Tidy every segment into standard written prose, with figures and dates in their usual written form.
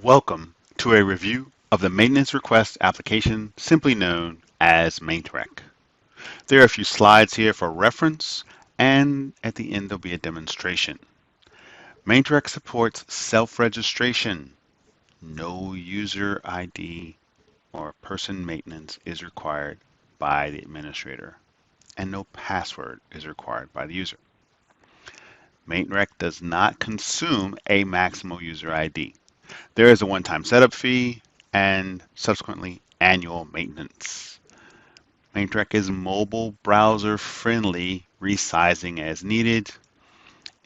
Welcome to a review of the maintenance request application simply known as MaintReq. There are a few slides here for reference, and at the end there'll be a demonstration. MaintReq supports self-registration. No user ID or person maintenance is required by the administrator, and no password is required by the user. MaintReq does not consume a Maximo user ID. There is a one-time setup fee and subsequently annual maintenance. MaintReq is mobile browser friendly, resizing as needed,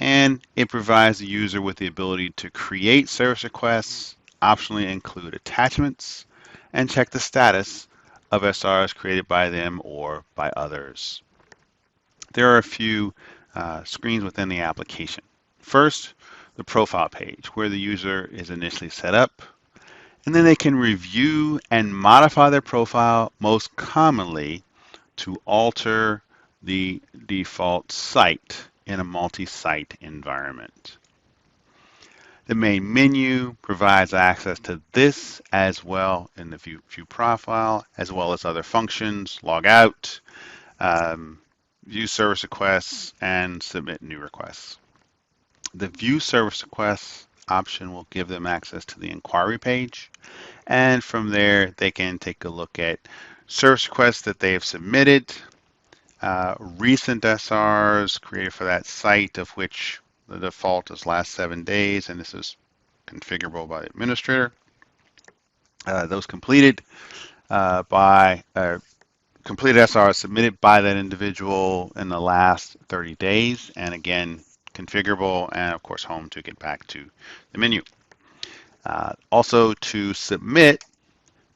and it provides the user with the ability to create service requests, optionally include attachments, and check the status of SRs created by them or by others. There are a few screens within the application. First, the profile page where the user is initially set up, and then they can review and modify their profile, most commonly to alter the default site in a multi-site environment. The main menu provides access to this as well in the view profile, as well as other functions, log out, view service requests, and submit new requests. The view service requests option will give them access to the inquiry page, and from there they can take a look at service requests that they have submitted, recent SRs created for that site, of which the default is last 7 days, and this is configurable by the administrator. Those completed completed SRs submitted by that individual in the last 30 days, and again, configurable, and of course home to get back to the menu. Also, to submit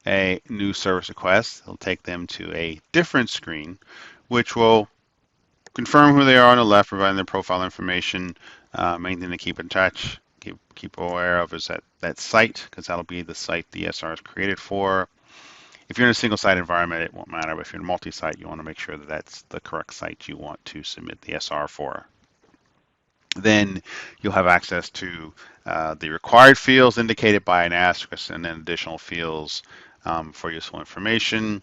a new service request, it'll take them to a different screen, which will confirm who they are on the left, providing their profile information. Main thing to keep in touch, keep aware of is that site, because that'll be the site the SR is created for. If you're in a single site environment, it won't matter, but if you're in a multi-site, you want to make sure that that's the correct site you want to submit the SR for. Then you'll have access to the required fields indicated by an asterisk, and then additional fields for useful information.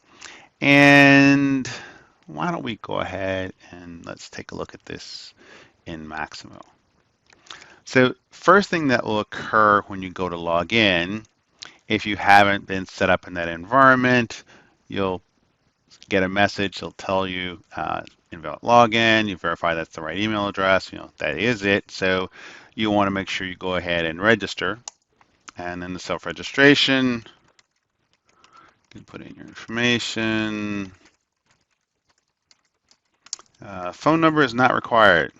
And why don't we go ahead and let's take a look at this in Maximo. So first thing that will occur when you go to log in, if you haven't been set up in that environment, you'll get a message. It'll tell you invalid login. You verify that's the right email address. That is it. So you want to make sure you go ahead and register. And then the self-registration, you can put in your information. Phone number is not required.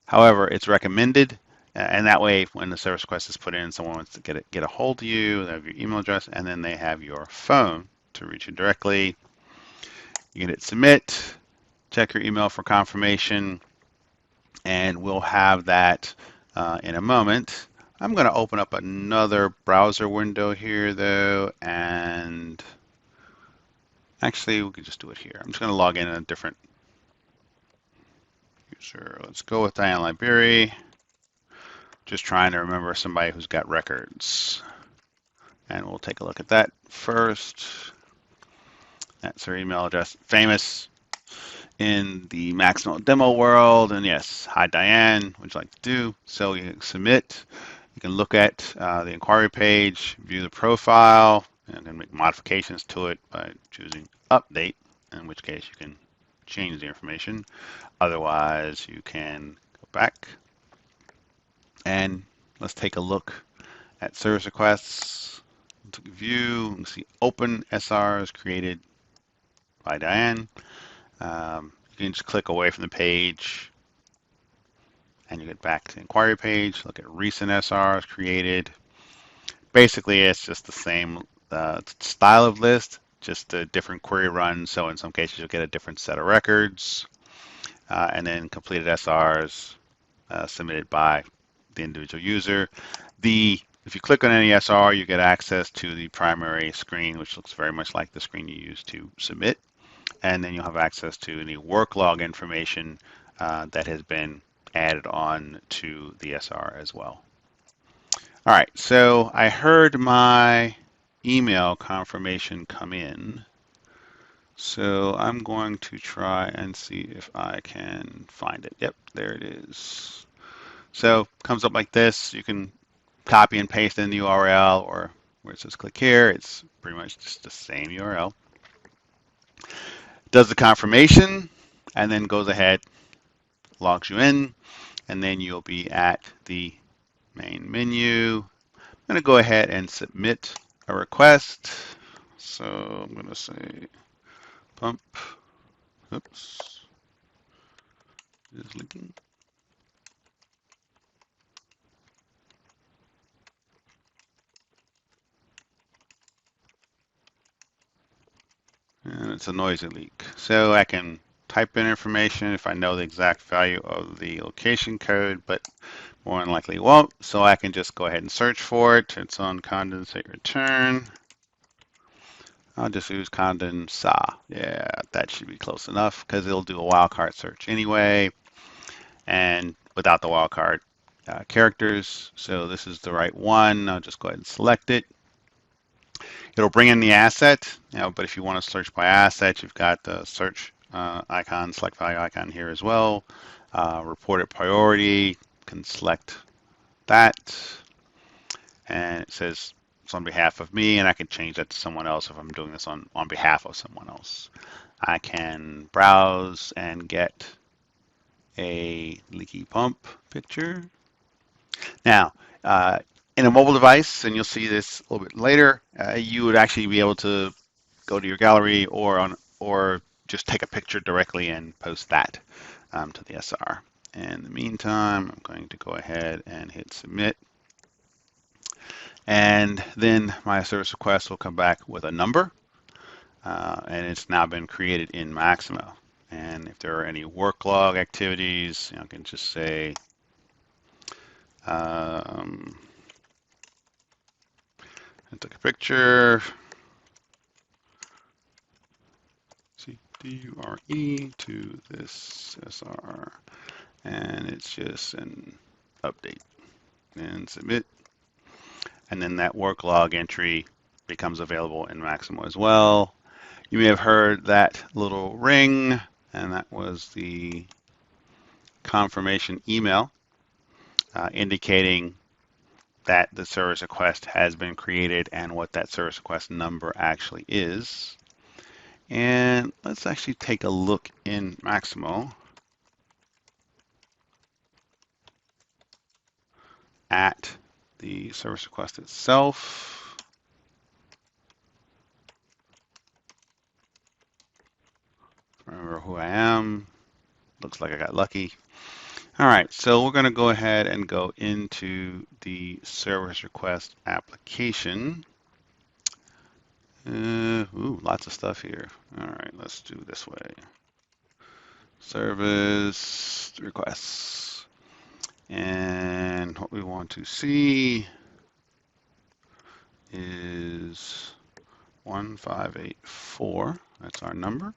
However, it's recommended, and that way, when the service request is put in, someone wants to get a hold of you, they have your email address, and then they have your phone to reach you directly. You can hit submit, check your email for confirmation, and we'll have that in a moment. I'm going to open up another browser window here, though, and actually, we could just do it here. I'm just going to log in a different user. Let's go with Diane Liberi. Just trying to remember somebody who's got records. And we'll take a look at that first. That's her email address. Famous in the Maximo demo world. And yes, hi Diane, what would you like to do? So you can submit. You can look at the inquiry page, view the profile, and then make modifications to it by choosing update, in which case you can change the information. Otherwise, you can go back. And let's take a look at service requests. View, you can see open SRs created by Diane. You can just click away from the page and you get back to the inquiry page, look at recent SRs created. Basically, it's just the same style of list, just a different query run. So in some cases, you'll get a different set of records. And then completed SRs submitted by the individual user. If you click on any SR, you get access to the primary screen, which looks very much like the screen you use to submit. And then you'll have access to any work log information that has been added on to the SR as well. All right, so I heard my email confirmation come in. So I'm going to try and see if I can find it. Yep, there it is. So it comes up like this. You can copy and paste in the URL, or where it says click here, it's pretty much just the same URL. Does the confirmation and then goes ahead, logs you in, and then you'll be at the main menu. I'm going to go ahead and submit a request. So I'm going to say pump, oops, is linking. And it's a noisy leak. So I can type in information if I know the exact value of the location code, but more than likely won't. So I can just go ahead and search for it. It's on condensate return. I'll just use condensa. Yeah, that should be close enough because it'll do a wildcard search anyway, and without the wildcard characters. So this is the right one. I'll just go ahead and select it. It'll bring in the asset, but if you want to search by asset, you've got the search icon, select value icon here as well. Reported priority, can select that, and it says it's on behalf of me, and I can change that to someone else if I'm doing this on behalf of someone else. I can browse and get a leaky pump picture. Now, in a mobile device, and you'll see this a little bit later, you would actually be able to go to your gallery or just take a picture directly and post that to the SR. In the meantime, I'm going to go ahead and hit submit. And then my service request will come back with a number, and it's now been created in Maximo. And if there are any work log activities, I can just say I took a picture, CDURE to this SR, and it's just an update and submit. And then that work log entry becomes available in Maximo as well. You may have heard that little ring, and that was the confirmation email indicating that the service request has been created and what that service request number actually is. And let's actually take a look in Maximo at the service request itself. Remember who I am. Looks like I got lucky. All right, so we're going to go ahead and go into the service request application. Lots of stuff here. All right, let's do it this way. Service requests. And what we want to see is 1584. That's our number.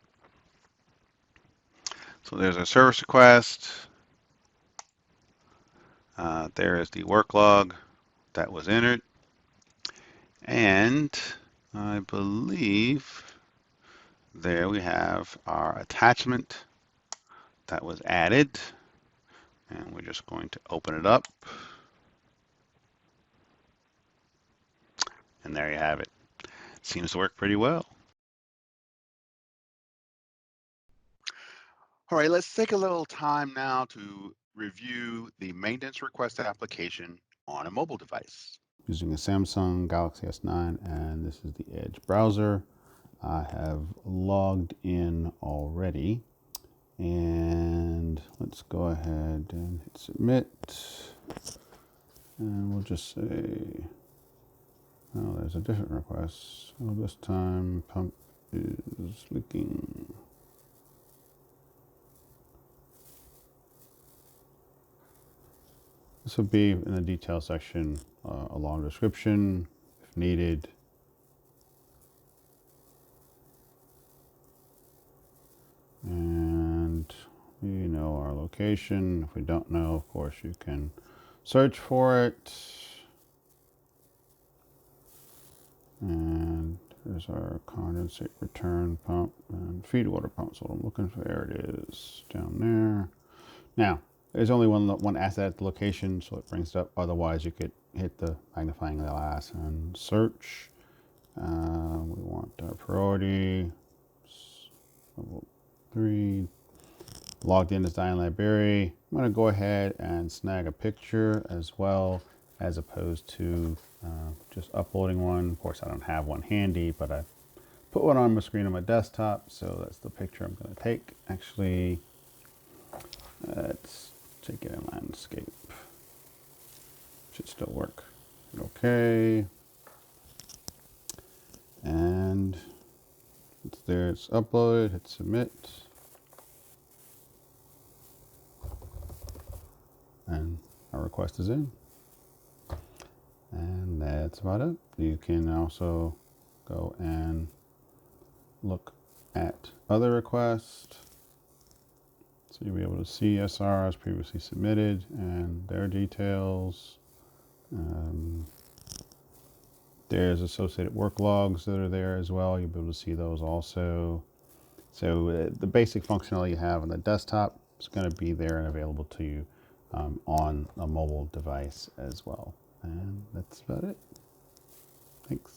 So there's our service request. There is the work log that was entered. And I believe there we have our attachment that was added. And we're just going to open it up. And there you have it. Seems to work pretty well. All right, let's take a little time now to review the maintenance request application on a mobile device. Using a Samsung Galaxy S9, and this is the Edge browser. I have logged in already, and let's go ahead and hit submit. And we'll just say, oh, there's a different request. So this time, pump is leaking. This will be in the detail section, a long description if needed. And we know our location. If we don't know, of course, you can search for it. And there's our condensate return pump and feed water pump. So what I'm looking for, there it is, down there. Now, there's only one asset at the location, so it brings it up. Otherwise, you could hit the magnifying glass and search. We want our priority, level 3, logged in as Diane Library. I'm going to go ahead and snag a picture as well, as opposed to just uploading one. Of course, I don't have one handy, but I put one on my screen on my desktop, so that's the picture I'm going to take. Actually, let's take it in landscape. Should still work. Okay. And it's there, it's uploaded, hit submit. And our request is in. And that's about it. You can also go and look at other requests. So you'll be able to see SRs previously submitted and their details. There's associated work logs that are there as well. You'll be able to see those also. So the basic functionality you have on the desktop is going to be there and available to you on a mobile device as well. And that's about it. Thanks.